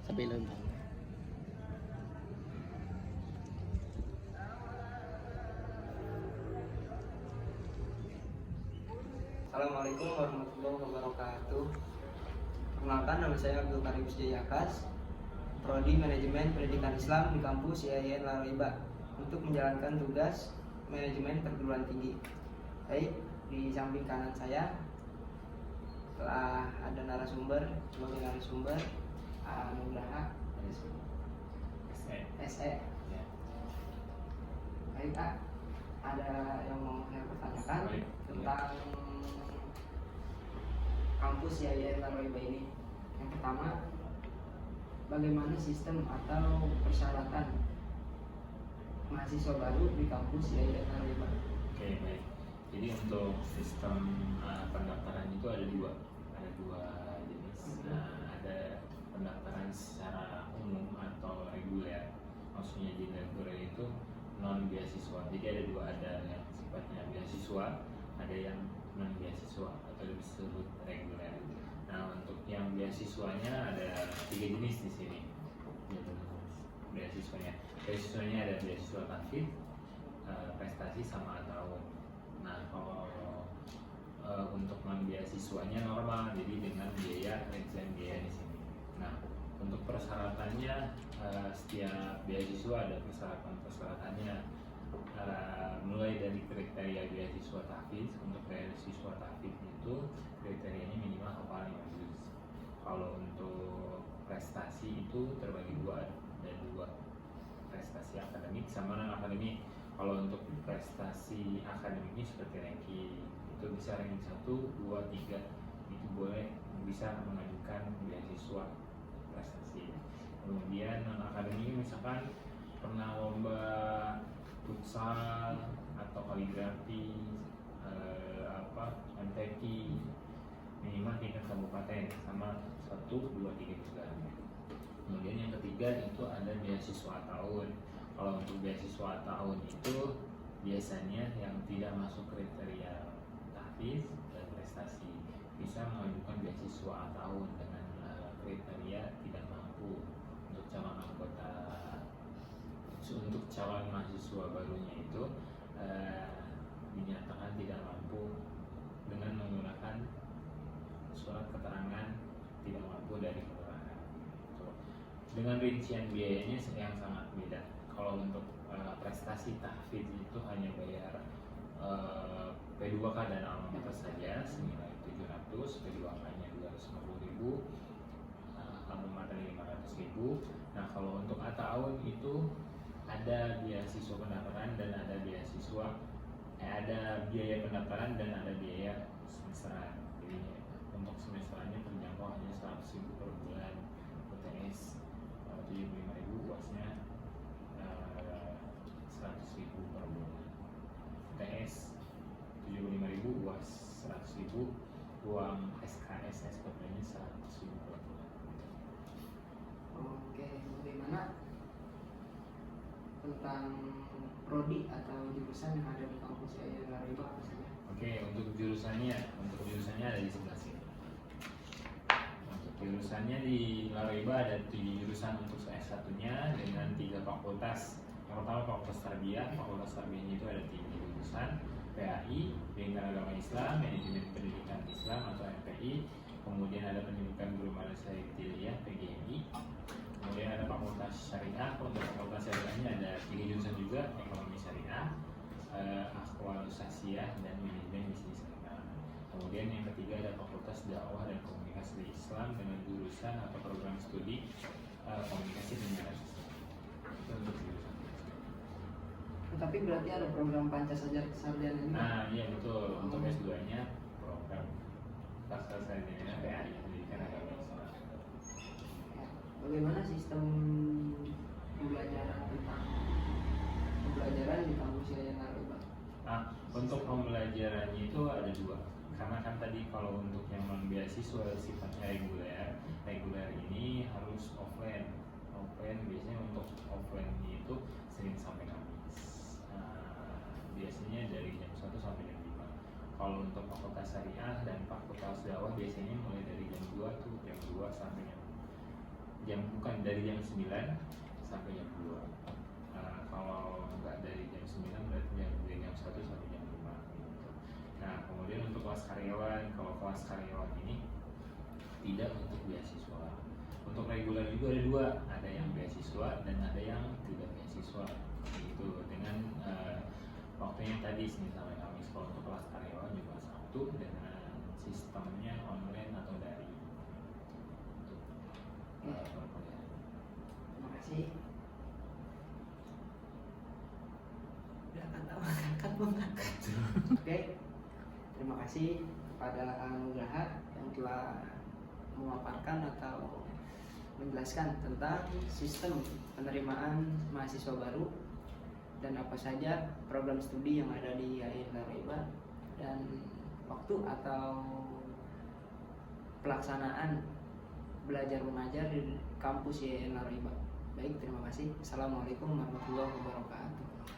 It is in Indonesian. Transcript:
Sampai lembang. Assalamualaikum warahmatullahi wabarakatuh. Perkenalkan, nama saya Abdul Karim Sjayakas, Prodi Manajemen Pendidikan Islam di kampus IAIN Laraiba untuk menjalankan tugas manajemen perguruan tinggi. Baik, di samping kanan saya telah ada narasumber sebagai narasumber Nugraha SE. Baik, Kak, ada yang mau saya pertanyakan tentang kampus IAIN Laraiba ini. Yang pertama, bagaimana sistem atau persyaratan mahasiswa baru di kampus IAIN Laraiba? Oke, baik. Jadi untuk sistem pendaftaran itu ada dua jenis. Ada pendaftaran secara umum atau reguler. Maksudnya di reguler itu non beasiswa. Jadi ada dua, ada yang sifatnya beasiswa, ada yang non beasiswa atau disebut reguler. Nah, untuk yang beasiswanya ada 3 jenis di sini. Beasiswanya ada beasiswa tahfiz, prestasi sama tahun. Nah, kalau untuk non beasiswanya normal, jadi dengan biaya rincian biaya di sini. Nah, untuk persyaratannya setiap beasiswa ada persyaratannya. Mulai dari kriteria beasiswa tahfiz. Untuk beasiswa tahfiz itu kriterianya minimal hafal 5 juz. Kalau untuk prestasi itu terbagi dua, ada dua, prestasi akademik sama non akademik. Kalau untuk prestasi akademiknya seperti ranking itu bisa ranking 1, 2, 3 itu boleh bisa mengajukan beasiswa prestasi. Kemudian non akademik misalkan pernah lomba futsal atau kaligrafi, MTQ, minimal tingkat kabupaten sama 1, 2, 3 juga. Kemudian yang ketiga itu ada beasiswa tahun. Kalau untuk beasiswa tahun itu biasanya yang tidak masuk kriteria tahfiz dan prestasi bisa mengajukan beasiswa tahun dengan kriteria tidak mampu. Untuk calon mahasiswa barunya itu dinyatakan tidak mampu dengan menggunakan surat keterangan tidak mampu dari kelurahan. Dengan rincian biayanya yang sangat beda. Kalau untuk prestasi tahfiz itu hanya bayar P2K dan alma mater saja senilai 700, P2K-nya 250.000, alma mater 500.000. Nah, kalau untuk tahun itu ada beasiswa pendaftaran dan ada ada biaya pendaftaran dan ada biaya semesteran. Jadi untuk semesterannya terjangkau hanya 100.000 per bulan, UTS 75.000, UASnya 100.000 per bulan, UTS 75.000, UAS 100.000, uang SKS SPP-nya 100.000 per bulan. Oke, bagaimana tentang prodi atau jurusan yang ada di kampus IAIN Laraiba apa saja? Oke, untuk jurusannya ada di sebelah sini. Untuk jurusannya di Laraiba ada 7 jurusan untuk S1-nya dengan 3 fakultas. Yang pertama Fakultas Tarbiyah. Fakultas Tarbiyahnya itu ada 3 jurusan: PAI, Pendidikan Agama Islam, Manajemen Pendidikan Islam atau MPI. Kemudian ada Pendidikan Guru Madrasah Ibtidaiyah PGMI. Kemudian ada Fakultas Syariah. Untuk Fakultas Syariahnya ada 3 jurusan juga: Ekonomi Syariah, Akwal Sasiah, dan Manajemen Bisnis Syariah. Kemudian yang ketiga ada Fakultas Dakwah dan Komunikasi Islam dengan jurusan atau program studi Komunikasi dan Media Sosial. Itu untuk jurusan. Tapi berarti ada program Pancasarjana ini? Nah, iya betul. Untuk S2-nya program Pancasarjana PAI, Pendidikan Agama Islam. Bagaimana sistem pembelajaran di kampus IAIN Laraiba? Untuk pembelajarannya itu ada 2. Karena kan tadi kalau untuk yang non beasiswa sifatnya reguler ini harus offline. Biasanya untuk offline itu Senin sampai Kamis. Biasanya dari jam 1 sampai jam 5. Kalau untuk Fakultas Syariah dan Fakultas Dakwah biasanya mulai dari jam 2 sampai jam bukan dari jam 9 sampai jam 2. Kalau nggak dari jam 9 berarti dari jam 1 sampai jam 5 gitu. Nah kemudian untuk kelas karyawan, kalau kelas karyawan ini tidak untuk beasiswa. Untuk reguler juga ada dua, ada yang beasiswa dan ada yang tidak beasiswa gitu, dengan waktunya tadi Senin sampai Kamis. Kalau untuk kelas karyawan juga Sabtu dengan sistemnya online atau dari untuk perkuliahan. Terima kasih. Udah kata mengangkat. Oke, terima kasih kepada Nugraha yang telah memaparkan atau menjelaskan tentang sistem penerimaan mahasiswa baru dan apa saja program studi yang ada di IAIN Laraiba dan waktu atau pelaksanaan belajar mengajar di kampus IAIN Laraiba. Baik, terima kasih. Assalamualaikum warahmatullahi wabarakatuh.